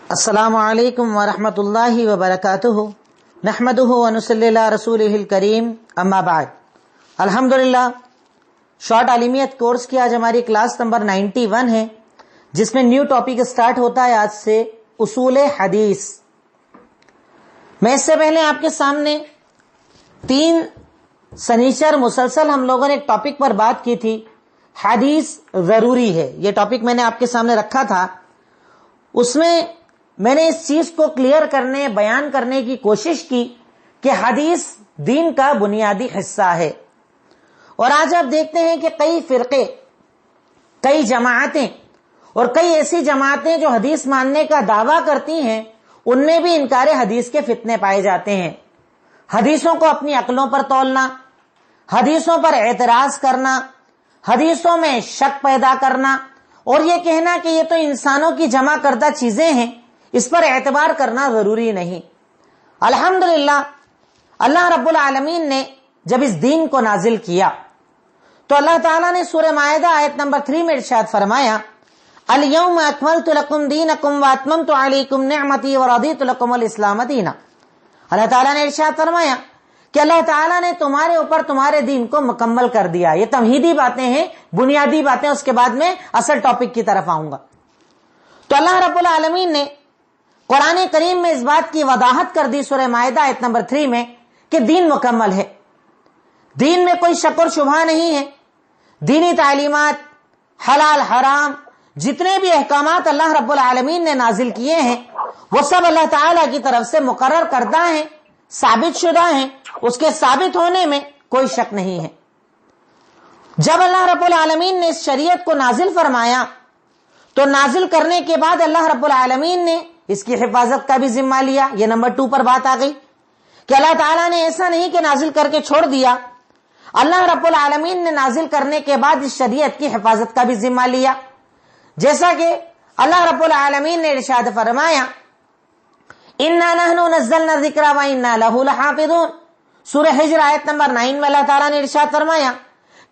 السلام علیکم ورحمۃ اللہ وبرکاتہ نحمدہ ونصلی علی رسولہ الکریم اما بعد. الحمدللہ شارٹ عالمیت کورس کی آج ہماری کلاس نمبر 91 ہے، جس میں نیو ٹاپک سٹارٹ ہوتا ہے آج سے اصول حدیث. میں اس سے پہلے آپ کے سامنے 3 سنیچر مسلسل ہم لوگوں نے ایک ٹاپک پر بات کی تھی، حدیث ضروری ہے. یہ ٹاپک میں نے آپ کے سامنے رکھا تھا. اس میں میں نے اس چیز کو کلیئر کرنے بیان کرنے کی کوشش کی کہ حدیث دین کا بنیادی حصہ ہے. اور آج آپ دیکھتے ہیں کہ کئی فرقے، کئی جماعتیں اور کئی ایسی جماعتیں جو حدیث ماننے کا دعویٰ کرتی ہیں، ان میں بھی انکار حدیث کے فتنے پائے جاتے ہیں. حدیثوں کو اپنی عقلوں پر تولنا، حدیثوں پر اعتراض کرنا، حدیثوں میں شک پیدا کرنا اور یہ کہنا کہ یہ تو انسانوں کی جمع کردہ چیزیں ہیں، اس پر اعتبار کرنا ضروری نہیں. الحمدللہ اللہ رب العالمین نے جب اس دین کو نازل کیا تو اللہ تعالیٰ نے سورہ مائدہ آیت نمبر 3 میں ارشاد فرمایا، الیوم اکملت لکم دینکم واتممت علیکم نعمتی ورضیت لکم الاسلام دینا. اللہ تعالیٰ نے ارشاد فرمایا کہ اللہ تعالیٰ نے تمہارے اوپر تمہارے دین کو مکمل کر دیا. یہ تمہیدی باتیں ہیں، بنیادی باتیں، اس کے بعد میں اصل ٹاپک کی طرف آؤں گا. تو اللہ رب العالمین نے قرآن کریم میں اس بات کی وضاحت کر دی سورہ مائدہ آیت نمبر 3 میں کہ دین مکمل ہے، دین میں کوئی شک اور شبہ نہیں ہے. دینی تعلیمات، حلال حرام، جتنے بھی احکامات اللہ رب العالمین نے نازل کیے ہیں وہ سب اللہ تعالیٰ کی طرف سے مقرر کردہ ہیں، ثابت شدہ ہیں، اس کے ثابت ہونے میں کوئی شک نہیں ہے. جب اللہ رب العالمین نے اس شریعت کو نازل فرمایا تو نازل کرنے کے بعد اللہ رب العالمین نے اس کی حفاظت کا بھی ذمہ لیا. یہ نمبر 2 پر بات آ گئی کہ اللہ تعالیٰ نے ایسا نہیں کہ نازل کر کے چھوڑ دیا، اللہ رب العالمین نے نازل کرنے کے بعد اس شریعت کی حفاظت کا بھی ذمہ لیا. جیسا کہ اللہ رب العالمین نے ارشاد فرمایا، اِنَّا نَحْنُ نَزَّلْنَا الذِّكْرَ وَإِنَّا لَهُ لَحَافِظُونَ. سورہ حجر آیت نمبر 9 میں اللہ تعالیٰ نے ارشاد فرمایا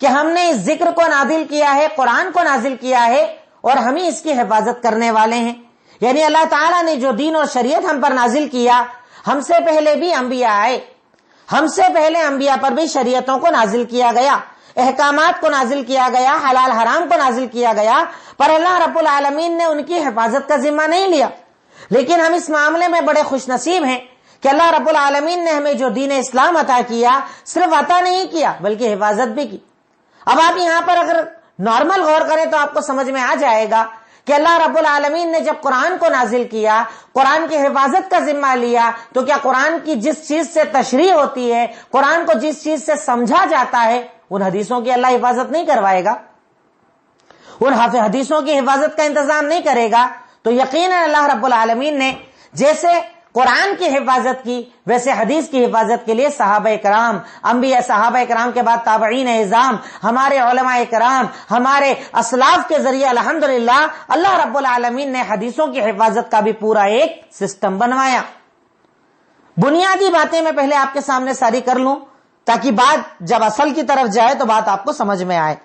کہ ہم نے اس ذکر کو نازل کیا ہے، قرآن کو نازل کیا ہے اور ہم ہی اس کی حفاظت کرنے والے ہیں. یعنی اللہ تعالیٰ نے جو دین اور شریعت ہم پر نازل کیا، ہم سے پہلے بھی انبیاء آئے، ہم سے پہلے انبیاء پر بھی شریعتوں کو نازل کیا گیا، احکامات کو نازل کیا گیا، حلال حرام کو نازل کیا گیا، پر اللہ رب العالمین نے ان کی حفاظت کا ذمہ نہیں لیا. لیکن ہم اس معاملے میں بڑے خوش نصیب ہیں کہ اللہ رب العالمین نے ہمیں جو دین اسلام عطا کیا، صرف عطا نہیں کیا بلکہ حفاظت بھی کی. اب آپ یہاں پر اگر نارمل غور کریں تو آپ کو سمجھ میں آ جائے گا کہ اللہ رب العالمین نے جب قرآن کو نازل کیا، قرآن کی حفاظت کا ذمہ لیا، تو کیا قرآن کی جس چیز سے تشریح ہوتی ہے، قرآن کو جس چیز سے سمجھا جاتا ہے، ان حدیثوں کی اللہ حفاظت نہیں کروائے گا؟ ان حدیثوں کی حفاظت کا انتظام نہیں کرے گا؟ تو یقیناً اللہ رب العالمین نے جیسے قرآن کی حفاظت کی، ویسے حدیث کی حفاظت کے لیے صحابہ کرام، انبیاء، صحابہ کرام کے بعد تابعین اعظام، ہمارے علماء کرام، ہمارے اسلاف کے ذریعے الحمدللہ اللہ رب العالمین نے حدیثوں کی حفاظت کا بھی پورا ایک سسٹم بنوایا. بنیادی باتیں میں پہلے آپ کے سامنے ساری کر لوں تاکہ بات جب اصل کی طرف جائے تو بات آپ کو سمجھ میں آئے.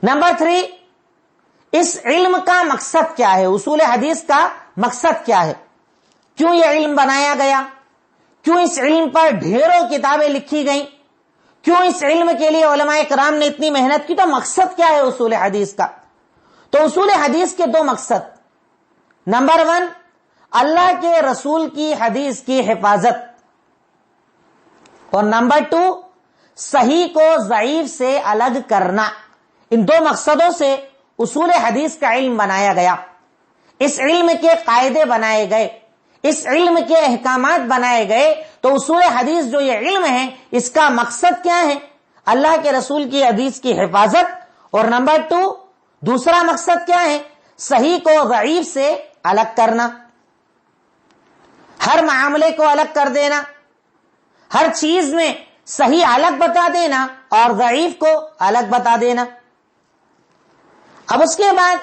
نمبر 3، اس علم کا مقصد کیا ہے؟ اصول حدیث کا مقصد کیا ہے؟ کیوں یہ علم بنایا گیا؟ کیوں اس علم پر ڈھیروں کتابیں لکھی گئیں؟ کیوں اس علم کے لیے علماء کرام نے اتنی محنت کی؟ تو مقصد کیا ہے اصول حدیث کا؟ تو اصول حدیث کے 2 مقصد، نمبر 1 اللہ کے رسول کی حدیث کی حفاظت، اور نمبر 2 صحیح کو ضعیف سے الگ کرنا. ان 2 مقصدوں سے اصول حدیث کا علم بنایا گیا. اس علم کے قاعدے بنائے گئے، اس علم کے احکامات بنائے گئے. تو اصول حدیث جو یہ علم ہے، اس کا مقصد کیا ہے؟ اللہ کے رسول کی حدیث کی حفاظت، اور نمبر 2 دوسرا مقصد کیا ہے؟ صحیح کو ضعیف سے الگ کرنا، ہر معاملے کو الگ کر دینا، ہر چیز میں صحیح الگ بتا دینا اور ضعیف کو الگ بتا دینا. اب اس کے بعد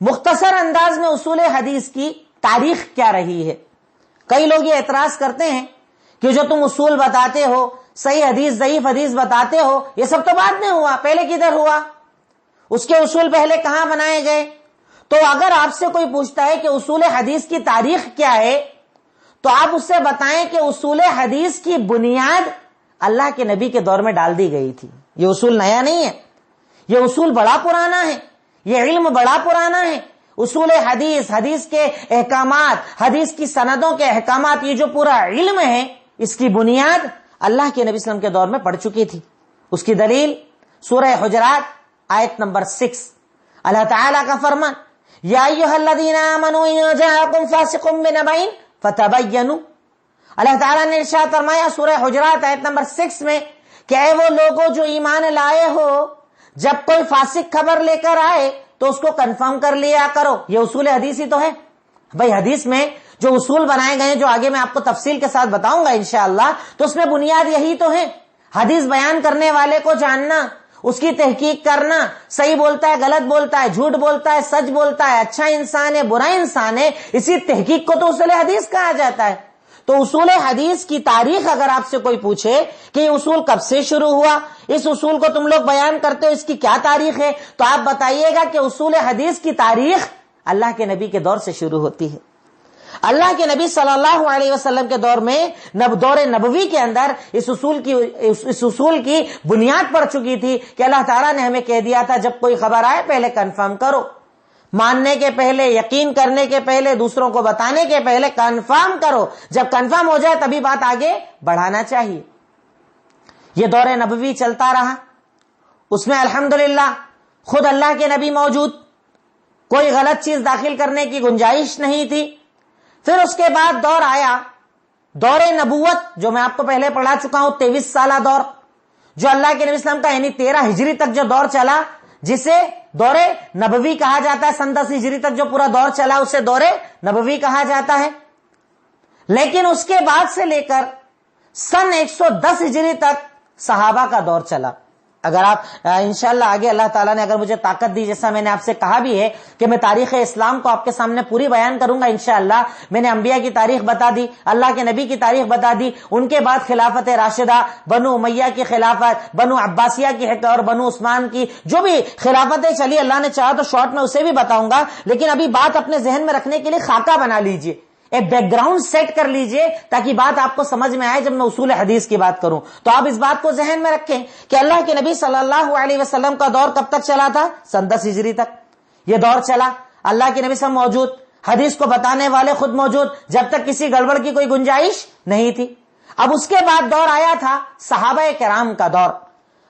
مختصر انداز میں اصول حدیث کی تاریخ کیا رہی ہے. کئی لوگ یہ اعتراض کرتے ہیں کہ جو تم اصول بتاتے ہو، صحیح حدیث ضعیف حدیث بتاتے ہو، یہ سب تو بعد میں ہوا، پہلے کدھر ہوا؟ اس کے اصول پہلے کہاں بنائے گئے؟ تو اگر آپ سے کوئی پوچھتا ہے کہ اصول حدیث کی تاریخ کیا ہے تو آپ اس سے بتائیں کہ اصول حدیث کی بنیاد اللہ کے نبی کے دور میں ڈال دی گئی تھی. یہ اصول نیا نہیں ہے، یہ اصول بڑا پرانا ہے، یہ علم بڑا پرانا ہے. اصول حدیث، حدیث کے احکامات، حدیث کی سندوں کے احکامات، یہ جو پورا علم ہے اس کی بنیاد اللہ کے نبی صلی اللہ علیہ وسلم کے دور میں پڑ چکی تھی. اس کی دلیل سورہ حجرات آیت نمبر 6، اللہ تعالیٰ کا فرمان یا ایھا الذین آمنوا ان جاءکم فاسق بنبأ فتبینوا. اللہ تعالیٰ نے ارشاد فرمایا سورہ حجرات آیت نمبر 6 میں کہ اے وہ لوگوں جو ایمان لائے ہو، جب کوئی فاسق خبر لے کر آئے تو اس کو کنفرم کر لیا کرو. یہ اصول حدیث ہی تو ہے بھائی. حدیث میں جو اصول بنائے گئے ہیں، جو آگے میں آپ کو تفصیل کے ساتھ بتاؤں گا انشاءاللہ، تو اس میں بنیاد یہی تو ہے. حدیث بیان کرنے والے کو جاننا، اس کی تحقیق کرنا، صحیح بولتا ہے، غلط بولتا ہے، جھوٹ بولتا ہے، سچ بولتا ہے، اچھا انسان ہے، برا انسان ہے، اسی تحقیق کو تو اصول حدیث کہا جاتا ہے. تو اصول حدیث کی تاریخ اگر آپ سے کوئی پوچھے کہ یہ اصول کب سے شروع ہوا، اس اصول کو تم لوگ بیان کرتے ہو، اس کی کیا تاریخ ہے، تو آپ بتائیے گا کہ اصول حدیث کی تاریخ اللہ کے نبی کے دور سے شروع ہوتی ہے. اللہ کے نبی صلی اللہ علیہ وسلم کے دور میں، دور نبوی کے اندر اس اصول کی بنیاد پڑ چکی تھی کہ اللہ تعالیٰ نے ہمیں کہہ دیا تھا جب کوئی خبر آئے پہلے کنفرم کرو، ماننے کے پہلے، یقین کرنے کے پہلے، دوسروں کو بتانے کے پہلے کنفرم کرو. جب کنفرم ہو جائے تبھی بات آگے بڑھانا چاہیے. یہ دور نبوی چلتا رہا، اس میں الحمدللہ خود اللہ کے نبی موجود، کوئی غلط چیز داخل کرنے کی گنجائش نہیں تھی. پھر اس کے بعد دور آیا دور نبوت، جو میں آپ کو پہلے پڑھا چکا ہوں، 23 سالہ دور، جو اللہ کے نبی صلی اللہ علیہ وسلم کا یعنی 13 ہجری تک جو دور چلا، جسے دور نبوی کہا جاتا ہے. سن 10 ہجری تک جو پورا دور چلا اسے دور نبوی کہا جاتا ہے. لیکن اس کے بعد سے لے کر سن 110 ہجری تک صحابہ کا دور چلا. اگر آپ انشاءاللہ آگے اللہ تعالیٰ نے اگر مجھے طاقت دی، جیسا میں نے آپ سے کہا بھی ہے کہ میں تاریخ اسلام کو آپ کے سامنے پوری بیان کروں گا انشاءاللہ. میں نے انبیاء کی تاریخ بتا دی، اللہ کے نبی کی تاریخ بتا دی، ان کے بعد خلافت راشدہ، بنو امیہ کی خلافت، بنو عباسیہ کی اور بنو عثمان کی جو بھی خلافتیں چلی، اللہ نے چاہا تو شارٹ میں اسے بھی بتاؤں گا. لیکن ابھی بات اپنے ذہن میں رکھنے کے لیے خاکہ بنا لیجئے، ایک بیک گراؤنڈ سیٹ کر لیجئے تاکہ بات آپ کو سمجھ میں آئے. جب میں اصول حدیث کی بات کروں تو آپ اس بات کو ذہن میں رکھیں کہ اللہ کے نبی صلی اللہ علیہ وسلم کا دور کب تک چلا تھا؟ سن 10 ہجری تک یہ دور چلا. اللہ کے نبی صلی اللہ علیہ وسلم موجود، حدیث کو بتانے والے خود موجود، جب تک کسی گڑبڑ کی کوئی گنجائش نہیں تھی. اب اس کے بعد دور آیا تھا صحابہ کرام کا دور.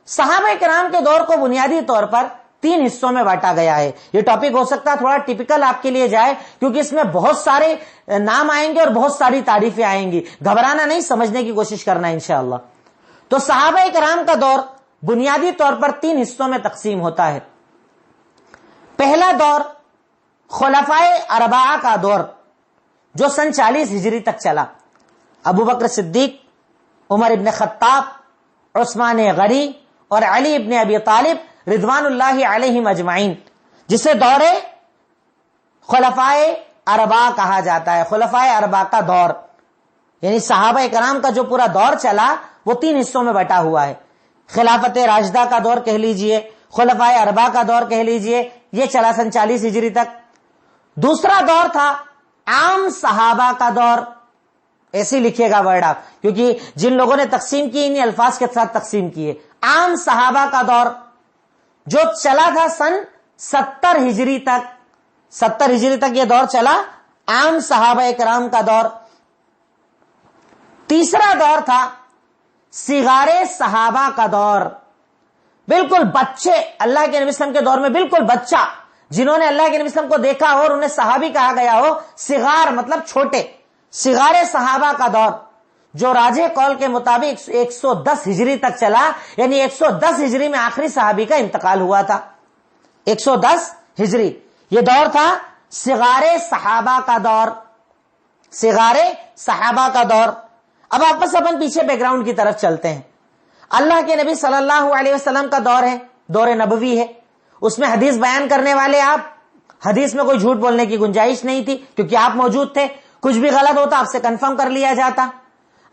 صحابہ کرام کے دور کو بنیادی طور پر 3 حصوں میں بانٹا گیا ہے. یہ ٹاپک ہو سکتا ہے تھوڑا ٹپیکل آپ کے لیے جائے، کیونکہ اس میں بہت سارے نام آئیں گے اور بہت ساری تعریفیں آئیں گی. گھبرانا نہیں، سمجھنے کی کوشش کرنا انشاءاللہ. تو صحابہ کرام کا دور بنیادی طور پر 3 حصوں میں تقسیم ہوتا ہے. پہلا دور خلفائے اربعہ کا دور، جو سن 40 ہجری تک چلا. ابو بکر صدیق، عمر ابن خطاب، عثمان غنی اور علی ابن ابی طالب رضوان اللہ علیہم اجمعین، جسے دور خلفائے اربعہ کہا جاتا ہے. خلفائے اربعہ کا دور یعنی صحابہ کرام کا جو پورا دور چلا وہ 3 حصوں میں بٹا ہوا ہے. خلافت راشدہ کا دور کہہ لیجئے، خلفائے اربعہ کا دور کہہ لیجئے، یہ چلا سن 40 ہجری تک. دوسرا دور تھا عام صحابہ کا دور. ایسے لکھیے گا ورڈ آپ، کیونکہ جن لوگوں نے تقسیم کی انہی الفاظ کے ساتھ تقسیم کی ہے. عام صحابہ کا دور جو چلا تھا سن 70 ہجری تک. 70 ہجری تک یہ دور چلا، عام صحابہ کرام کا دور. تیسرا دور تھا صغار صحابہ کا دور. بالکل بچے، اللہ کے نبی صلی اللہ علیہ وسلم کے دور میں بالکل بچہ، جنہوں نے اللہ کے نبی صلی اللہ علیہ وسلم کو دیکھا ہو اور انہیں صحابی کہا گیا ہو. صغار مطلب چھوٹے. صغار صحابہ کا دور جو راجح قول کے مطابق 110 ہجری تک چلا، یعنی 110 ہجری میں آخری صحابی کا انتقال ہوا تھا. 110 ہجری یہ دور تھا صغار صحابہ کا دور. صغار صحابہ کا دور. اب آپس اپن پیچھے بیک گراؤنڈ کی طرف چلتے ہیں. اللہ کے نبی صلی اللہ علیہ وسلم کا دور ہے، دور نبوی ہے. اس میں حدیث بیان کرنے والے آپ، حدیث میں کوئی جھوٹ بولنے کی گنجائش نہیں تھی کیونکہ آپ موجود تھے. کچھ بھی غلط ہوتا آپ سے کنفرم کر لیا جاتا.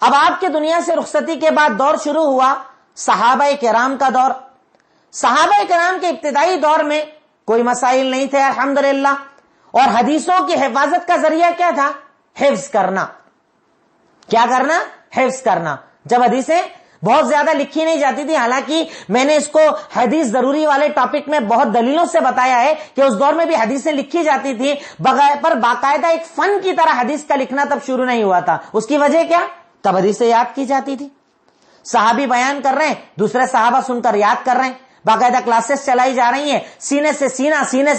اب آپ کے دنیا سے رخصتی کے بعد دور شروع ہوا صحابہ کرام کا دور. صحابہ کرام کے ابتدائی دور میں کوئی مسائل نہیں تھے الحمدللہ. اور حدیثوں کی حفاظت کا ذریعہ کیا تھا؟ حفظ کرنا. کیا کرنا؟ حفظ کرنا. جب حدیثیں بہت زیادہ لکھی نہیں جاتی تھی، حالانکہ میں نے اس کو حدیث ضروری والے ٹاپک میں بہت دلیلوں سے بتایا ہے کہ اس دور میں بھی حدیثیں لکھی جاتی تھی، پر باقاعدہ ایک فن کی طرح حدیث کا لکھنا تب شروع نہیں ہوا تھا. اس کی وجہ کیا؟ تب حدیثیں یاد کی جاتی تھی. صحابی بیان کر رہے ہیں، دوسرے صحابہ سن کر یاد کر رہے ہیں، باقاعدہ کلاسز چلائی جا رہی ہیں، سینے سے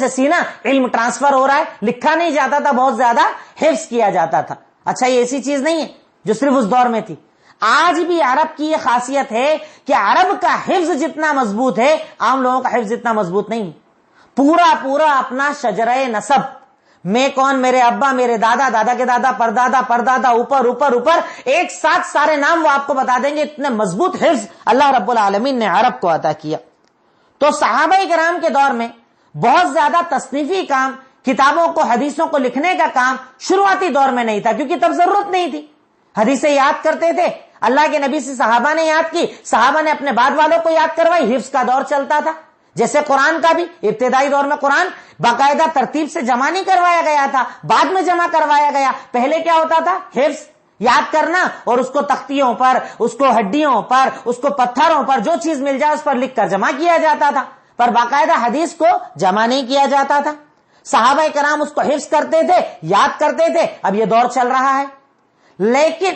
سینہ علم ٹرانسفر ہو رہا ہے. لکھا نہیں جاتا تھا، بہت زیادہ حفظ کیا جاتا تھا. اچھا، یہ ایسی چیز نہیں ہے جو صرف اس دور میں تھی. آج بھی عرب کی یہ خاصیت ہے کہ عرب کا حفظ جتنا مضبوط ہے، عام لوگوں کا حفظ اتنا مضبوط نہیں. پورا اپنا شجرہ نسب، میں کون، میرے ابا، میرے دادا، دادا کے دادا، پردادا، پردادا، اوپر ایک ساتھ سارے نام وہ آپ کو بتا دیں گے. اتنے مضبوط حفظ اللہ رب العالمین نے عرب کو عطا کیا. تو صحابہ کرام کے دور میں بہت زیادہ تصنیفی کام، کتابوں کو، حدیثوں کو لکھنے کا کام شروعاتی دور میں نہیں تھا، کیونکہ تب ضرورت نہیں تھی. حدیثیں یاد کرتے تھے، اللہ کے نبی سے صحابہ نے یاد کی، صحابہ نے اپنے بعد والوں کو یاد کروائی، حفظ کا دور چلتا تھا. جیسے قرآن کا بھی ابتدائی دور میں قرآن باقاعدہ ترتیب سے جمع نہیں کروایا گیا تھا، بعد میں جمع کروایا گیا. پہلے کیا ہوتا تھا؟ حفظ، یاد کرنا، اور اس کو تختیوں پر، اس کو ہڈیوں پر، اس کو پتھروں پر، جو چیز مل جائے اس پر لکھ کر جمع کیا جاتا تھا. پر باقاعدہ حدیث کو جمع نہیں کیا جاتا تھا. صحابہ کرام اس کو حفظ کرتے تھے، یاد کرتے تھے. اب یہ دور چل رہا ہے. لیکن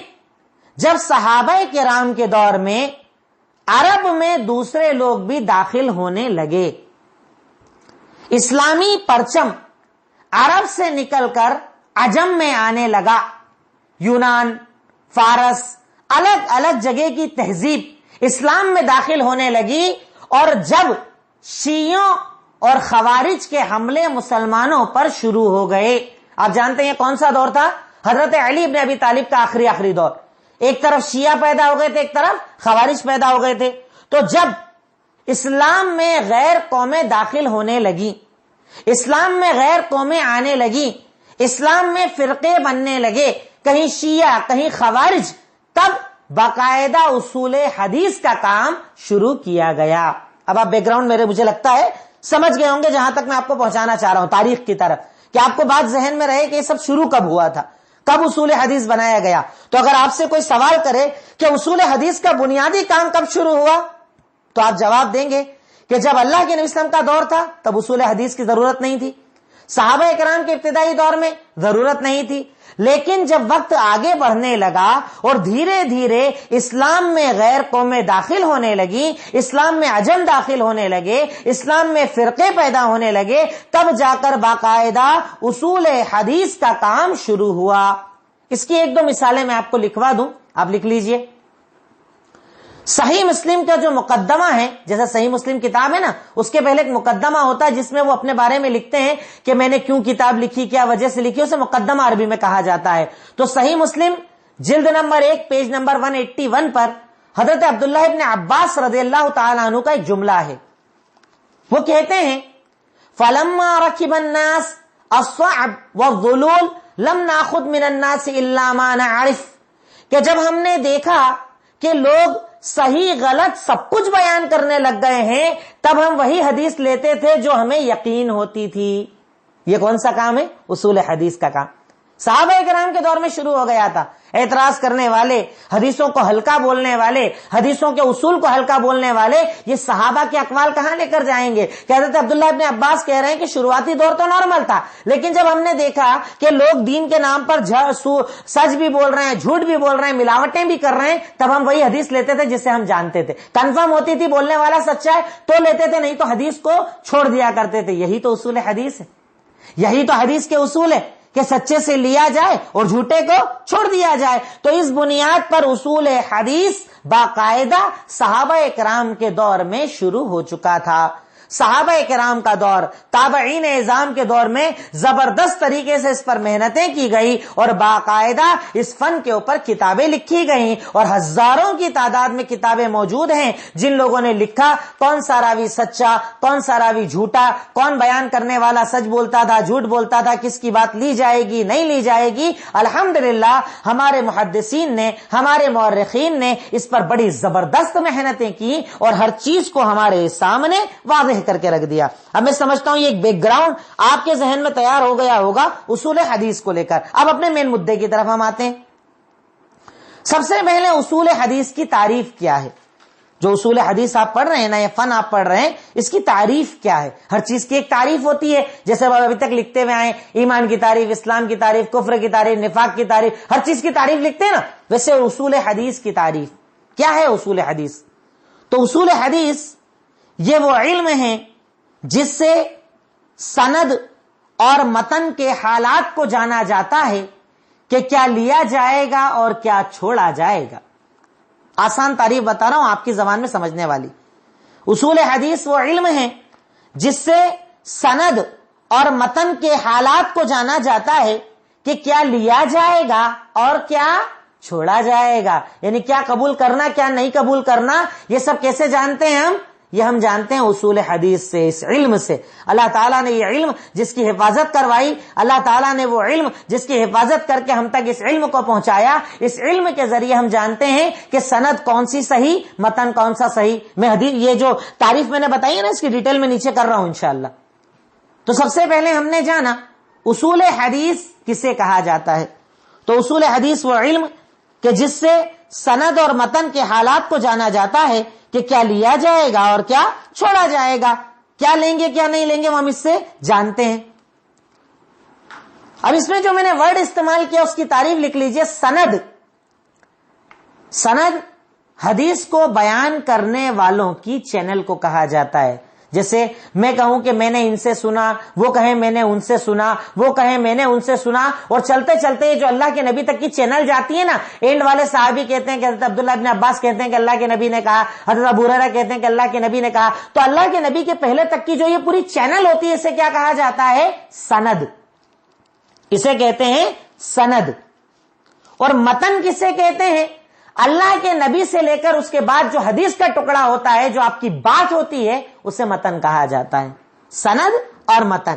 جب صحابہ کرام کے دور میں عرب میں دوسرے لوگ بھی داخل ہونے لگے، اسلامی پرچم عرب سے نکل کر عجم میں آنے لگا، یونان، فارس، الگ الگ جگہ کی تہذیب اسلام میں داخل ہونے لگی. اور جب شیعوں اور خوارج کے حملے مسلمانوں پر شروع ہو گئے، آپ جانتے ہیں کون سا دور تھا؟ حضرت علی بن ابی طالب کا آخری دور. ایک طرف شیعہ پیدا ہو گئے تھے، ایک طرف خوارج پیدا ہو گئے تھے. تو جب اسلام میں غیر قومیں داخل ہونے لگی، اسلام میں غیر قومیں آنے لگی، اسلام میں فرقے بننے لگے، کہیں شیعہ کہیں خوارج، تب باقاعدہ اصول حدیث کا کام شروع کیا گیا. اب آپ بیک گراؤنڈ مجھے لگتا ہے سمجھ گئے ہوں گے جہاں تک میں آپ کو پہنچانا چاہ رہا ہوں تاریخ کی طرف، کہ آپ کو بات ذہن میں رہے کہ یہ سب شروع کب ہوا تھا، کب اصول حدیث بنایا گیا. تو اگر آپ سے کوئی سوال کرے کہ اصول حدیث کا بنیادی کام کب شروع ہوا، تو آپ جواب دیں گے کہ جب اللہ کے نبی وسلم کا دور تھا تب اصول حدیث کی ضرورت نہیں تھی، صحابہ کرام کے ابتدائی دور میں ضرورت نہیں تھی. لیکن جب وقت آگے بڑھنے لگا اور دھیرے دھیرے اسلام میں غیر قومیں داخل ہونے لگی، اسلام میں عجم داخل ہونے لگے، اسلام میں فرقے پیدا ہونے لگے، تب جا کر باقاعدہ اصول حدیث کا کام شروع ہوا. اس کی ایک دو مثالیں میں آپ کو لکھوا دوں، آپ لکھ لیجئے. صحیح مسلم کا جو مقدمہ ہے، جیسا صحیح مسلم کتاب ہے نا، اس کے پہلے ایک مقدمہ ہوتا ہے جس میں وہ اپنے بارے میں لکھتے ہیں کہ میں نے کیوں کتاب لکھی، کیا وجہ سے لکھی، اسے مقدمہ عربی میں کہا جاتا ہے. تو صحیح مسلم جلد نمبر 1 پیج نمبر 181 پر حضرت عبداللہ ابن عباس رضی اللہ تعالیٰ عنہ کا ایک جملہ ہے. وہ کہتے ہیں فَلَمَّا رَكِبَ النَّاسِ الصَّعْبَ وَالظُّلُولَ لَمْ نَأْخُذْ مِنَ النَّاسِ إِلَّا مَا نَعْرِفُ، کہ جب ہم نے دیکھا کہ لوگ صحیح غلط سب کچھ بیان کرنے لگ گئے ہیں، تب ہم وہی حدیث لیتے تھے جو ہمیں یقین ہوتی تھی. یہ کون سا کام ہے؟ اصول حدیث کا کام. صحابہ کرام کے دور میں شروع ہو گیا تھا. اعتراض کرنے والے، حدیثوں کو ہلکا بولنے والے، حدیثوں کے اصول کو ہلکا بولنے والے، یہ صحابہ کے اقوال کہاں لے کر جائیں گے؟ کہ حضرت عبداللہ ابن عباس کہہ رہے ہیں کہ شروعاتی دور تو نارمل تھا، لیکن جب ہم نے دیکھا کہ لوگ دین کے نام پر سچ بھی بول رہے ہیں، جھوٹ بھی بول رہے ہیں، ملاوٹیں بھی کر رہے ہیں، تب ہم وہی حدیث لیتے تھے جسے ہم جانتے تھے. کنفرم ہوتی تھی بولنے والا سچا ہے تو لیتے تھے، نہیں تو حدیث کو چھوڑ دیا کرتے تھے. یہی تو اصول حدیث ہے، یہی تو حدیث کے اصول ہے کہ سچے سے لیا جائے اور جھوٹے کو چھوڑ دیا جائے. تو اس بنیاد پر اصول حدیث باقاعدہ صحابہ کرام کے دور میں شروع ہو چکا تھا. صحابہ کرام کا دور، تابعین اعظام کے دور میں زبردست طریقے سے اس پر محنتیں کی گئی اور باقاعدہ اس فن کے اوپر کتابیں لکھی گئیں، اور ہزاروں کی تعداد میں کتابیں موجود ہیں جن لوگوں نے لکھا کون سا راوی سچا، کون سا راوی جھوٹا، کون بیان کرنے والا سچ بولتا تھا، جھوٹ بولتا تھا، کس کی بات لی جائے گی نہیں لی جائے گی. الحمدللہ ہمارے محدثین نے، ہمارے مورخین نے اس پر بڑی زبردست محنتیں کی اور ہر چیز کو ہمارے سامنے واضح واضح کر کے رکھ دیا. اب میں سمجھتا ہوں یہ ایک بیک گراؤنڈ آپ کے ذہن میں تیار ہو گیا ہوگا اصول حدیث کو لے کر. اب اپنے مین مدعے کی طرف ہم آتے ہیں. سب سے پہلے اصول حدیث کی تعریف کیا ہے؟ جو اصول حدیث آپ پڑھ رہے ہیں نا، یہ فن آپ پڑھ رہے ہیں، اس کی تعریف کیا ہے؟ ہر چیز کی ایک تعریف ہوتی ہے، جیسے ابھی تک لکھتے ہوئے آئے ایمان کی تعریف، اسلام کی تعریف، کفر کی تعریف، نفاق کی تعریف، ہر چیز کی تعریف لکھتے ہیں نا، ویسے اصول حدیث کی تعریف کیا ہے؟ اصول حدیث تو اصول حدیث یہ وہ علم ہے جس سے سند اور متن کے حالات کو جانا جاتا ہے کہ کیا لیا جائے گا اور کیا چھوڑا جائے گا. آسان تعریف بتا رہا ہوں آپ کی زبان میں سمجھنے والی. اصول حدیث وہ علم ہے جس سے سند اور متن کے حالات کو جانا جاتا ہے کہ کیا لیا جائے گا اور کیا چھوڑا جائے گا، یعنی کیا قبول کرنا کیا نہیں قبول کرنا. یہ سب کیسے جانتے ہیں ہم؟ یہ ہم جانتے ہیں اصول حدیث سے، اس علم سے. اللہ تعالیٰ نے یہ علم جس کی حفاظت کروائی، اللہ تعالیٰ نے وہ علم جس کی حفاظت کر کے ہم تک اس علم کو پہنچایا، اس علم کے ذریعے ہم جانتے ہیں کہ سند کون سی صحیح، متن کون سا صحیح. میں حدیث یہ جو تعریف میں نے بتائی ہے نا، اس کی ڈیٹیل میں نیچے کر رہا ہوں انشاءاللہ. تو سب سے پہلے ہم نے جانا اصول حدیث کسے کہا جاتا ہے. تو اصول حدیث وہ علم کہ جس سے سند اور متن کے حالات کو جانا جاتا ہے کہ کیا لیا جائے گا اور کیا چھوڑا جائے گا، کیا لیں گے کیا نہیں لیں گے، وہ ہم اس سے جانتے ہیں. اب اس میں جو میں نے ورڈ استعمال کیا اس کی تعریف لکھ لیجئے. سند، سند حدیث کو بیان کرنے والوں کی چینل کو کہا جاتا ہے. جیسے میں کہوں کہ میں نے ان سے سنا، وہ کہیں میں نے ان سے سنا، وہ کہیں میں نے ان سے سنا، اور چلتے چلتے جو اللہ کے نبی تک کی چینل جاتی ہے نا. اینڈ والے صحابی کہتے ہیں کہ حضرت عبداللہ ابن عباس کہتے ہیں کہ اللہ کے نبی نے کہا، حضرت ابو ہریرہ کہتے ہیں کہ اللہ کے نبی نے کہا. تو اللہ کے نبی کے پہلے تک کی جو یہ پوری چینل ہوتی ہے اسے کیا کہا جاتا ہے؟ سند. اسے کہتے ہیں سند. اور متن کسے کہتے ہیں؟ اللہ کے نبی سے لے کر اس کے بعد جو حدیث کا ٹکڑا ہوتا ہے، جو آپ کی بات ہوتی ہے، اسے متن کہا جاتا ہے. سند اور متن.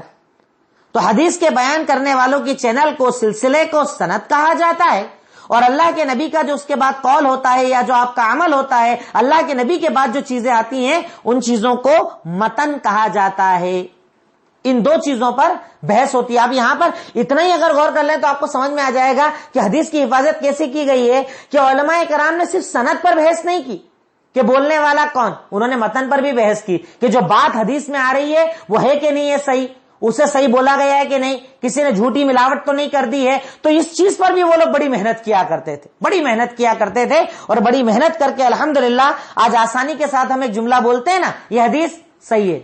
تو حدیث کے بیان کرنے والوں کی چینل کو، سلسلے کو سند کہا جاتا ہے. اور اللہ کے نبی کا جو اس کے بعد قول ہوتا ہے یا جو آپ کا عمل ہوتا ہے، اللہ کے نبی کے بعد جو چیزیں آتی ہیں ان چیزوں کو متن کہا جاتا ہے. ان دو چیزوں پر بحث ہوتی ہے. آپ یہاں پر اتنا ہی اگر غور کر لیں تو آپ کو سمجھ میں آ جائے گا کہ حدیث کی حفاظت کیسے کی گئی ہے. کہ علماء کرام نے صرف سند پر بحث نہیں کی کہ بولنے والا کون، انہوں نے متن پر بھی بحث کی کہ جو بات حدیث میں آ رہی ہے وہ ہے کہ نہیں ہے صحیح، اسے صحیح بولا گیا ہے کہ نہیں، کسی نے جھوٹی ملاوٹ تو نہیں کر دی ہے. تو اس چیز پر بھی وہ لوگ بڑی محنت کیا کرتے تھے، بڑی محنت کیا کرتے تھے. اور بڑی محنت کر کے الحمدللہ آج آسانی کے ساتھ ہم ایک جملہ بولتے ہیں نا، یہ حدیث صحیح ہے،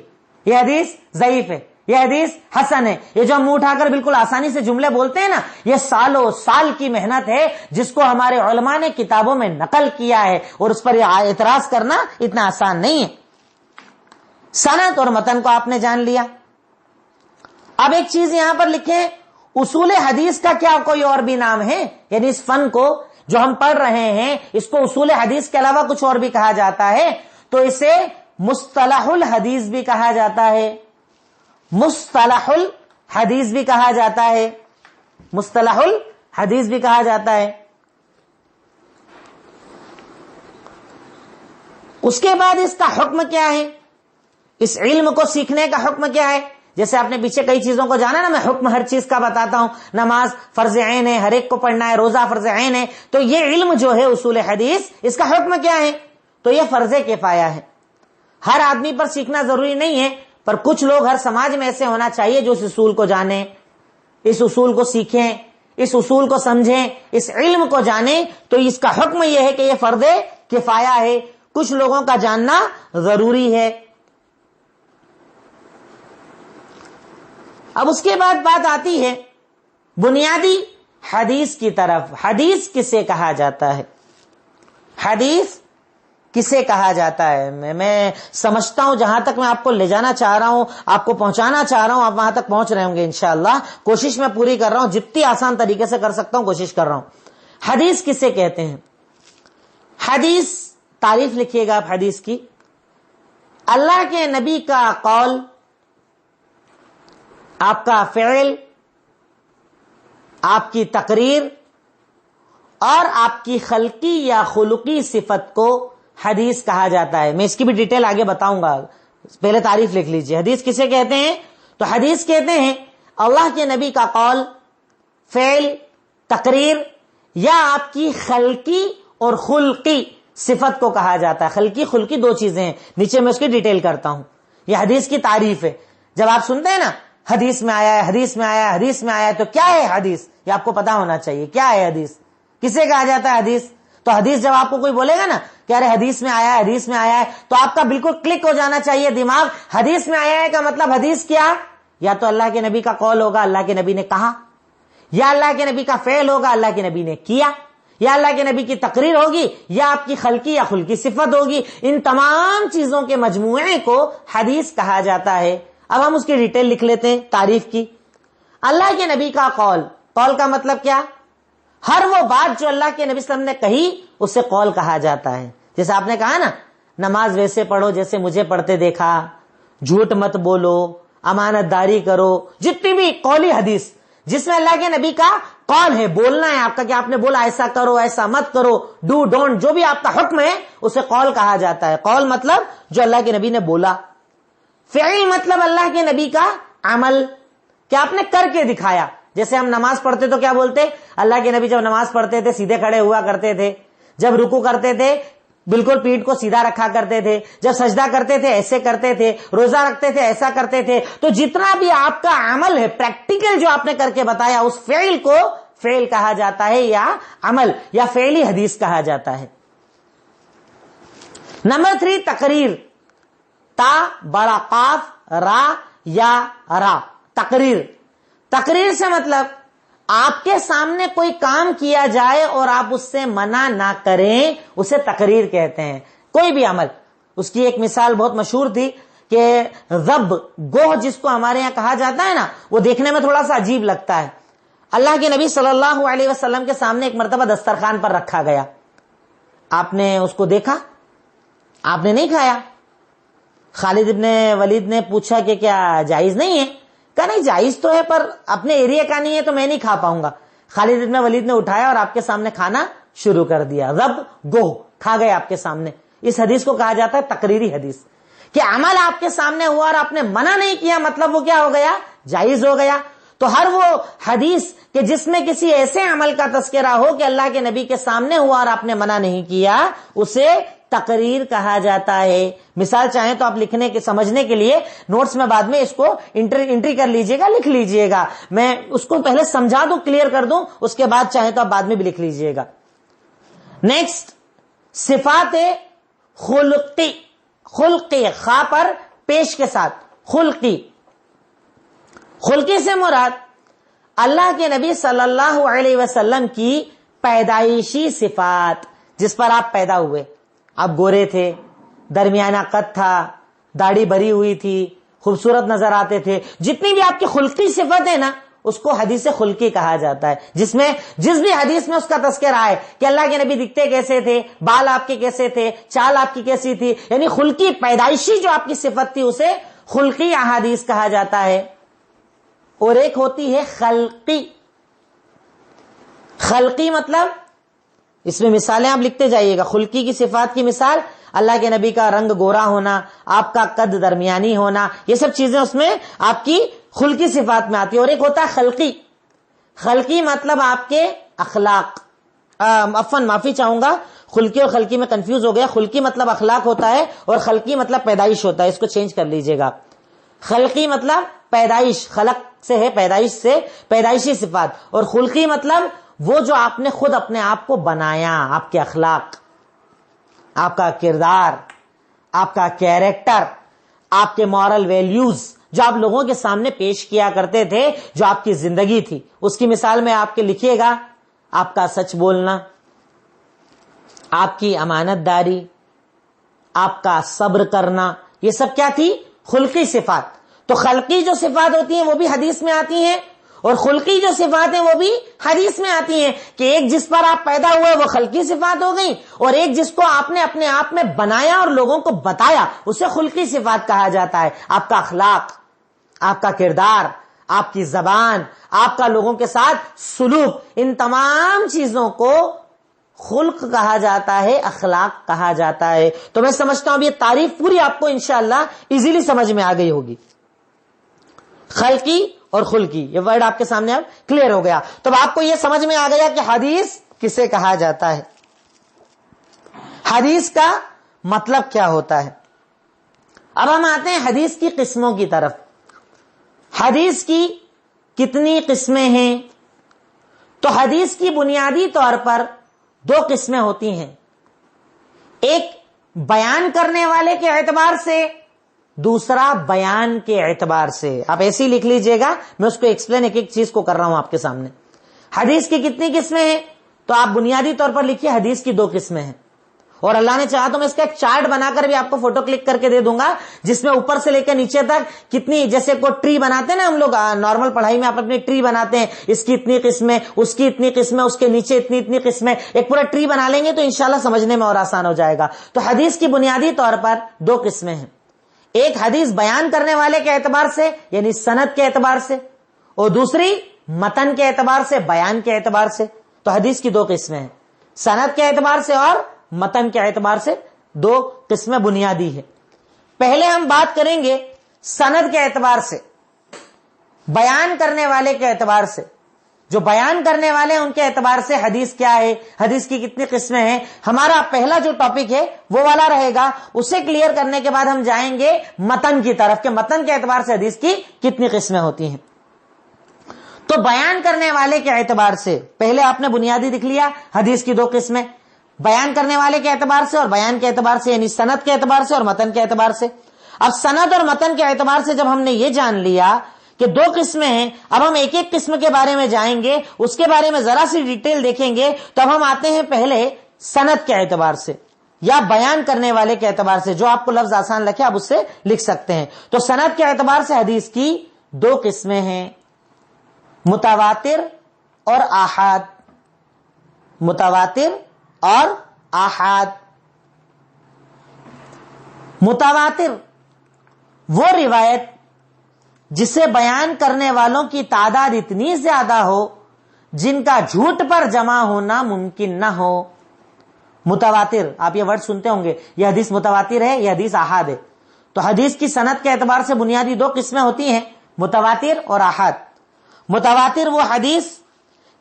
یہ حدیث ضعیف ہے، یہ حدیث حسن ہے. یہ جو ہم اٹھا کر بالکل آسانی سے جملے بولتے ہیں نا، یہ سالوں سال کی محنت ہے جس کو ہمارے علماء نے کتابوں میں نقل کیا ہے، اور اس پر اعتراض کرنا اتنا آسان نہیں ہے. سند اور متن کو آپ نے جان لیا. اب ایک چیز یہاں پر لکھیں، اصول حدیث کا کیا کوئی اور بھی نام ہے؟ یعنی اس فن کو جو ہم پڑھ رہے ہیں اس کو اصول حدیث کے علاوہ کچھ اور بھی کہا جاتا ہے. تو اسے مصطلح الحدیث بھی کہا جاتا ہے، مصطلح الحدیث بھی کہا جاتا ہے، مصطلح الحدیث بھی کہا جاتا ہے. اس کے بعد اس کا حکم کیا ہے؟ اس علم کو سیکھنے کا حکم کیا ہے؟ جیسے آپ نے پیچھے کئی چیزوں کو جانا نا، میں حکم ہر چیز کا بتاتا ہوں. نماز فرض عین ہے، ہر ایک کو پڑھنا ہے. روزہ فرض عین ہے. تو یہ علم جو ہے اصول حدیث، اس کا حکم کیا ہے؟ تو یہ فرض کفایہ ہے. ہر آدمی پر سیکھنا ضروری نہیں ہے، پر کچھ لوگ ہر سماج میں ایسے ہونا چاہیے جو اس اصول کو جانیں، اس اصول کو سیکھیں، اس اصول کو سمجھیں، اس علم کو جانیں. تو اس کا حکم یہ ہے کہ یہ فرض کفایہ ہے، کچھ لوگوں کا جاننا ضروری ہے. اب اس کے بعد بات آتی ہے بنیادی حدیث کی طرف. حدیث کسے کہا جاتا ہے؟ حدیث کسے کہا جاتا ہے؟ میں سمجھتا ہوں جہاں تک میں آپ کو لے جانا چاہ رہا ہوں، آپ کو پہنچانا چاہ رہا ہوں، آپ وہاں تک پہنچ رہے ہوں گے انشاءاللہ. کوشش میں پوری کر رہا ہوں، جتنی آسان طریقے سے کر سکتا ہوں کوشش کر رہا ہوں. حدیث کسے کہتے ہیں؟ حدیث، تعریف لکھیے گا آپ حدیث کی. اللہ کے نبی کا قول، آپ کا فعل، آپ کی تقریر اور آپ کی خلقی یا خلقی صفت کو حدیث کہا جاتا ہے. میں اس کی بھی ڈیٹیل آگے بتاؤں گا پہلے تعریف لکھ لیجئے. حدیث کسے کہتے ہیں؟ تو حدیث کہتے ہیں اللہ کے نبی کا قول، فعل، تقریر یا آپ کی خلقی اور خلقی صفت کو کہا جاتا ہے. خلقی خلقی دو چیزیں ہیں، نیچے میں اس کی ڈیٹیل کرتا ہوں. یہ حدیث کی تعریف ہے. جب آپ سنتے ہیں نا حدیث میں آیا ہے، حدیث میں آیا ہے، حدیث میں آیا ہے، تو کیا ہے حدیث؟ یہ آپ کو پتا ہونا چاہیے. کیا ہے حدیث؟ کسے کہا جاتا ہے حدیث؟ تو حدیث جب آپ کو کوئی بولے گا نا کہ ارے حدیث میں آیا ہے، حدیث میں آیا ہے، تو آپ کا بالکل کلک ہو جانا چاہیے دماغ. حدیث میں آیا ہے کا مطلب حدیث کیا؟ یا تو اللہ کے نبی کا قول ہوگا، اللہ کے نبی نے کہا، یا اللہ کے نبی کا فعل ہوگا، اللہ کے نبی نے کیا، یا اللہ کے نبی کی تقریر ہوگی، یا آپ کی خلقی یا خلقی صفت ہوگی. ان تمام چیزوں کے مجموعے کو حدیث کہا جاتا ہے. اب ہم اس کی ڈیٹیل لکھ لیتے ہیں تعریف کی. اللہ کے نبی کا قول، قول کا مطلب کیا؟ ہر وہ بات جو اللہ کے نبی صلی اللہ علیہ وسلم نے کہی اسے قول کہا جاتا ہے. جیسے آپ نے کہا نا نماز ویسے پڑھو جیسے مجھے پڑھتے دیکھا، جھوٹ مت بولو، امانت داری کرو، جتنی بھی قولی حدیث جس میں اللہ کے نبی کا قول ہے، بولنا ہے آپ کا کہ آپ نے بولا ایسا کرو ایسا مت کرو، ڈو ڈونٹ، جو بھی آپ کا حکم ہے اسے قول کہا جاتا ہے. قول مطلب جو اللہ کے نبی نے بولا. فعل مطلب اللہ کے نبی کا عمل، کہ آپ نے کر کے دکھایا. جیسے ہم نماز پڑھتے تو کیا بولتے؟ اللہ کے نبی جب نماز پڑھتے تھے سیدھے کھڑے ہوا کرتے تھے، جب رکوع کرتے تھے بالکل پیٹھ کو سیدھا رکھا کرتے تھے، جب سجدہ کرتے تھے ایسے کرتے تھے، روزہ رکھتے تھے ایسا کرتے تھے. تو جتنا بھی آپ کا عمل ہے، پریکٹیکل جو آپ نے کر کے بتایا، اس فعل کو فعل کہا جاتا ہے یا عمل یا فعلی حدیث کہا جاتا ہے. نمبر 3 تقریر. تا بڑا قاف را یا را. تقریر. تقریر سے مطلب آپ کے سامنے کوئی کام کیا جائے اور آپ اس سے منع نہ کریں، اسے تقریر کہتے ہیں. کوئی بھی عمل. اس کی ایک مثال بہت مشہور تھی کہ ضب، گوہ جس کو ہمارے یہاں کہا جاتا ہے نا، وہ دیکھنے میں تھوڑا سا عجیب لگتا ہے. اللہ کے نبی صلی اللہ علیہ وسلم کے سامنے ایک مرتبہ دسترخوان پر رکھا گیا. آپ نے اس کو دیکھا، آپ نے نہیں کھایا. خالد ابن ولید نے پوچھا کہ کیا جائز نہیں ہے؟ کہا نہیں جائز تو ہے پر اپنے ایریا کا نہیں ہے تو میں نہیں کھا پاؤں گا. خالد ابن ولید نے اٹھایا اور آپ کے سامنے کھانا شروع کر دیا. رب گوہ کھا گئے آپ کے سامنے. اس حدیث کو کہا جاتا ہے تقریری حدیث، کہ عمل آپ کے سامنے ہوا اور آپ نے منع نہیں کیا، مطلب وہ کیا ہو گیا؟ جائز ہو گیا. تو ہر وہ حدیث کہ جس میں کسی ایسے عمل کا تذکرہ ہو کہ اللہ کے نبی کے سامنے ہوا اور آپ نے منع نہیں کیا، اسے تقریر کہا جاتا ہے. مثال چاہیں تو آپ لکھنے کے سمجھنے کے لیے نوٹس میں بعد میں اس کو انٹری کر لیجئے گا، لکھ لیجئے گا. میں اس کو پہلے سمجھا دوں، کلیئر کر دوں، اس کے بعد چاہیں تو آپ بعد میں بھی لکھ لیجئے گا. نیکسٹ صفات خلقی. خلقی خا پر پیش کے ساتھ خلقی. خلقی سے مراد اللہ کے نبی صلی اللہ علیہ وسلم کی پیدائشی صفات، جس پر آپ پیدا ہوئے. آپ گورے تھے، درمیانہ قد تھا، داڑھی بھری ہوئی تھی، خوبصورت نظر آتے تھے. جتنی بھی آپ کی خلقی صفت ہے نا، اس کو حدیث خلقی کہا جاتا ہے. جس میں جس بھی حدیث میں اس کا تذکرہ ہے کہ اللہ کے نبی دکھتے کیسے تھے، بال آپ کے کیسے تھے، چال آپ کی کیسی تھی، یعنی خلقی پیدائشی جو آپ کی صفت تھی اسے خلقی احادیث کہا جاتا ہے. اور ایک ہوتی ہے خلقی. خلقی مطلب اس میں مثالیں آپ لکھتے جائیے گا. خلقی کی صفات کی مثال اللہ کے نبی کا رنگ گورا ہونا، آپ کا قد درمیانی ہونا، یہ سب چیزیں اس میں آپ کی خلقی صفات میں آتی ہے. اور ایک ہوتا ہے خلقی. خلقی مطلب آپ کے اخلاق. معافی چاہوں گا، خلقی اور خلقی میں کنفیوز ہو گیا. خلقی مطلب اخلاق ہوتا ہے اور خلقی مطلب پیدائش ہوتا ہے. اس کو چینج کر لیجئے گا. خلقی مطلب پیدائش، خلق سے ہے پیدائش سے، پیدائشی صفات. اور خلقی مطلب وہ جو آپ نے خود اپنے آپ کو بنایا، آپ کے اخلاق، آپ کا کردار، آپ کا کیریکٹر، آپ کے مورل ویلیوز جو آپ لوگوں کے سامنے پیش کیا کرتے تھے، جو آپ کی زندگی تھی. اس کی مثال میں آپ کے لکھیے گا آپ کا سچ بولنا، آپ کی امانت داری، آپ کا صبر کرنا، یہ سب کیا تھی؟ خلقی صفات. تو خلقی جو صفات ہوتی ہیں وہ بھی حدیث میں آتی ہیں، اور خلقی جو صفات ہیں وہ بھی حدیث میں آتی ہیں. کہ ایک جس پر آپ پیدا ہوئے وہ خلقی صفات ہو گئی، اور ایک جس کو آپ نے اپنے آپ میں بنایا اور لوگوں کو بتایا اسے خلقی صفات کہا جاتا ہے. آپ کا اخلاق، آپ کا کردار، آپ کی زبان، آپ کا لوگوں کے ساتھ سلوک، ان تمام چیزوں کو خلق کہا جاتا ہے، اخلاق کہا جاتا ہے. تو میں سمجھتا ہوں اب یہ تعریف پوری آپ کو انشاءاللہ ایزیلی سمجھ میں آ گئی ہوگی. خلقی اور خلقی یہ ورڈ آپ کے سامنے اب کلیئر ہو گیا. تو اب آپ کو یہ سمجھ میں آ گیا کہ حدیث کسے کہا جاتا ہے، حدیث کا مطلب کیا ہوتا ہے. اب ہم آتے ہیں حدیث کی قسموں کی طرف. حدیث کی کتنی قسمیں ہیں؟ تو حدیث کی بنیادی طور پر دو قسمیں ہوتی ہیں، ایک بیان کرنے والے کے اعتبار سے، دوسرا بیان کے اعتبار سے. آپ ایسے ہی لکھ لیجئے گا، میں اس کو ایکسپلین ایک ایک چیز کو کر رہا ہوں آپ کے سامنے. حدیث کی کتنی قسمیں ہیں؟ تو آپ بنیادی طور پر لکھیے حدیث کی دو قسمیں ہیں. اور اللہ نے چاہا تو میں اس کا ایک چارٹ بنا کر بھی آپ کو فوٹو کلک کر کے دے دوں گا، جس میں اوپر سے لے کے نیچے تک کتنی، جیسے کوئی ٹری بناتے ہیں نا ہم لوگ نارمل پڑھائی میں، آپ اپنی ٹری بناتے ہیں، اس کی اتنی قسمیں، اس کی اتنی قسمیں، اس کے نیچے اتنی قسمیں، ایک پورا ٹری بنا لیں گے تو انشاءاللہ سمجھنے میں اور آسان ہو جائے گا. تو حدیث کی بنیادی طور پر دو قسمیں ہیں، ایک حدیث بیان کرنے والے کے اعتبار سے یعنی سند کے اعتبار سے، اور دوسری متن کے اعتبار سے، بیان کے اعتبار سے. تو حدیث کی دو قسمیں ہیں، سند کے اعتبار سے اور متن کے اعتبار سے. دو قسمیں بنیادی ہے. پہلے ہم بات کریں گے سند کے اعتبار سے، بیان کرنے والے کے اعتبار سے. جو بیان کرنے والے ہیں ان کے اعتبار سے حدیث کیا ہے، حدیث کی کتنی قسمیں ہیں. ہمارا پہلا جو ٹاپک ہے وہ والا رہے گا. اسے کلیئر کرنے کے بعد ہم جائیں گے متن کی طرف کہ متن کے اعتبار سے حدیث کی کتنی قسمیں ہوتی ہیں. تو بیان کرنے والے کے اعتبار سے پہلے آپ نے بنیادی لکھ لیا، حدیث کی دو قسمیں، بیان کرنے والے کے اعتبار سے اور بیان کے اعتبار سے، یعنی سند کے اعتبار سے اور متن کے اعتبار سے. اب سند اور متن کے اعتبار سے جب ہم نے یہ جان لیا کہ دو قسمیں ہیں، اب ہم ایک ایک قسم کے بارے میں جائیں گے، اس کے بارے میں ذرا سی ڈیٹیل دیکھیں گے. تو اب ہم آتے ہیں پہلے سند کے اعتبار سے یا بیان کرنے والے کے اعتبار سے. جو آپ کو لفظ آسان لگے آپ اس سے لکھ سکتے ہیں. تو سند کے اعتبار سے حدیث کی دو قسمیں ہیں، متواتر اور آحاد. متواتر اور آحاد. متواتر وہ روایت جسے بیان کرنے والوں کی تعداد اتنی زیادہ ہو جن کا جھوٹ پر جمع ہونا ممکن نہ ہو. متواتر آپ یہ ورڈ سنتے ہوں گے، یہ حدیث متواتر ہے، یہ حدیث آحاد ہے. تو حدیث کی سند کے اعتبار سے بنیادی دو قسمیں ہوتی ہیں، متواتر اور آحاد. متواتر وہ حدیث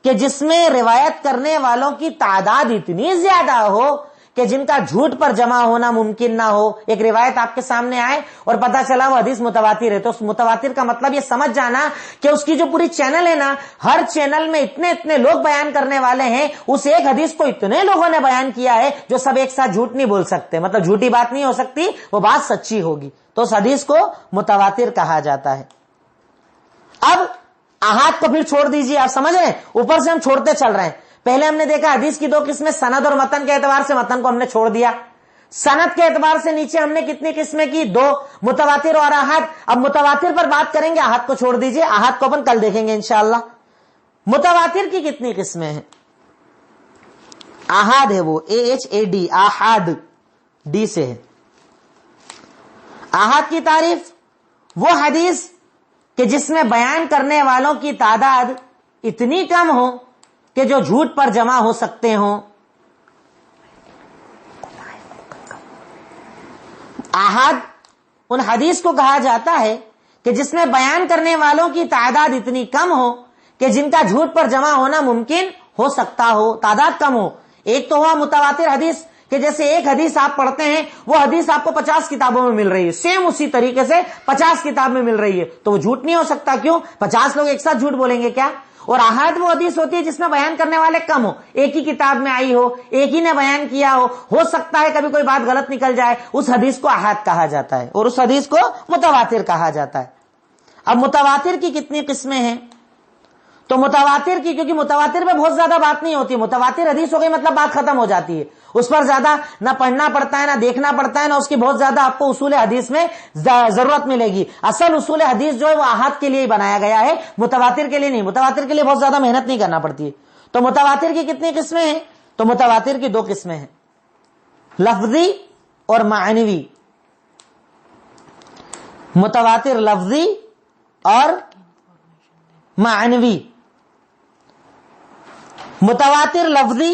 کہ جس میں روایت کرنے والوں کی تعداد اتنی زیادہ ہو کہ جن کا جھوٹ پر جمع ہونا ممکن نہ ہو. ایک روایت آپ کے سامنے آئے اور پتا چلا وہ حدیث متواتر ہے، تو اس متواتر کا مطلب یہ سمجھ جانا کہ اس کی جو پوری چینل ہے نا، ہر چینل میں اتنے لوگ بیان کرنے والے ہیں، اس ایک حدیث کو اتنے لوگوں نے بیان کیا ہے جو سب ایک ساتھ جھوٹ نہیں بول سکتے، مطلب جھوٹی بات نہیں ہو سکتی، وہ بات سچی ہوگی. تو اس حدیث کو متواتر کہا جاتا ہے. اب آحاد کو پھر چھوڑ دیجیے، آپ سمجھ رہے ہیں، اوپر سے ہم چھوڑتے چل رہے ہیں. پہلے ہم نے دیکھا حدیث کی دو قسمیں، سند اور متن کے اعتبار سے متن کو ہم نے چھوڑ دیا. سند کے اعتبار سے نیچے ہم نے کتنی قسمیں کی؟ دو، متواتر اور آحاد. اب متواتر پر بات کریں گے، آحاد کو چھوڑ دیجیے، آحاد کو اپن کل دیکھیں گے انشاءاللہ. متواتر کی کتنی قسمیں ہیں؟ آحاد ہے وہ AHAD، آحاد ڈی سے ہے. آحاد کی تعریف وہ حدیث کہ جس میں بیان کرنے والوں کی تعداد اتنی کم ہو کہ جو جھوٹ پر جمع ہو سکتے ہوں. آحاد ان حدیث کو کہا جاتا ہے کہ جس میں بیان کرنے والوں کی تعداد اتنی کم ہو کہ جن کا جھوٹ پر جمع ہونا ممکن ہو سکتا ہو، تعداد کم ہو. ایک تو ہوا متواتر حدیث کہ جیسے ایک حدیث آپ پڑھتے ہیں، وہ حدیث آپ کو 50 کتابوں میں مل رہی ہے، سیم اسی طریقے سے 50 کتاب میں مل رہی ہے، تو وہ جھوٹ نہیں ہو سکتا. کیوں؟ 50 لوگ ایک ساتھ جھوٹ بولیں گے کیا؟ اور آحاد وہ حدیث ہوتی ہے جس میں بیان کرنے والے کم ہو، ایک ہی کتاب میں آئی ہو، ایک ہی نے بیان کیا ہو سکتا ہے کبھی کوئی بات غلط نکل جائے، اس حدیث کو آحاد کہا جاتا ہے اور اس حدیث کو متواتر کہا جاتا ہے. اب متواتر کی کتنی قسمیں ہیں؟ تو متواتر کی، کیونکہ متواتر میں بہت زیادہ بات نہیں ہوتی، متواتر حدیث ہو گئی مطلب بات ختم ہو جاتی ہے، اس پر زیادہ نہ پڑھنا پڑتا ہے، نہ دیکھنا پڑتا ہے، نہ اس کی بہت زیادہ آپ کو اصول حدیث میں ضرورت ملے گی. اصل اصول حدیث جو ہے وہ آحاد کے لیے ہی بنایا گیا ہے، متواتر کے لیے نہیں. متواتر کے لیے بہت زیادہ محنت نہیں کرنا پڑتی ہے. تو متواتر کی کتنی قسمیں ہیں؟ تو متواتر کی دو قسمیں ہیں، لفظی اور معنوی. متواتر لفظی اور معنوی. متواتر لفظی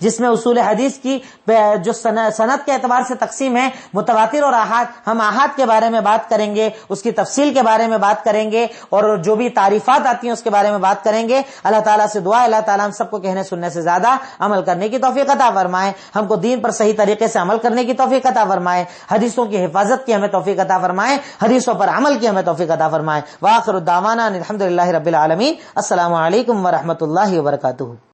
جس میں اصول حدیث کی جو سند کے اعتبار سے تقسیم ہے، متواتر اور احاد، ہم احاد کے بارے میں بات کریں گے، اس کی تفصیل کے بارے میں بات کریں گے، اور جو بھی تعریفات آتی ہیں اس کے بارے میں بات کریں گے۔ اللہ تعالیٰ سے دعا ہے اللہ تعالیٰ ہم سب کو کہنے سننے سے زیادہ عمل کرنے کی توفیق عطا فرمائے، ہم کو دین پر صحیح طریقے سے عمل کرنے کی توفیق عطا فرمائے، حدیثوں کی حفاظت کی ہمیں توفیق عطا فرمائے، حدیثوں پر عمل کی ہمیں توفیق عطا فرمائے۔ وآخر الدعوانا الحمدللہ رب العالمین۔ السلام علیکم ورحمۃ اللہ وبرکاتہ۔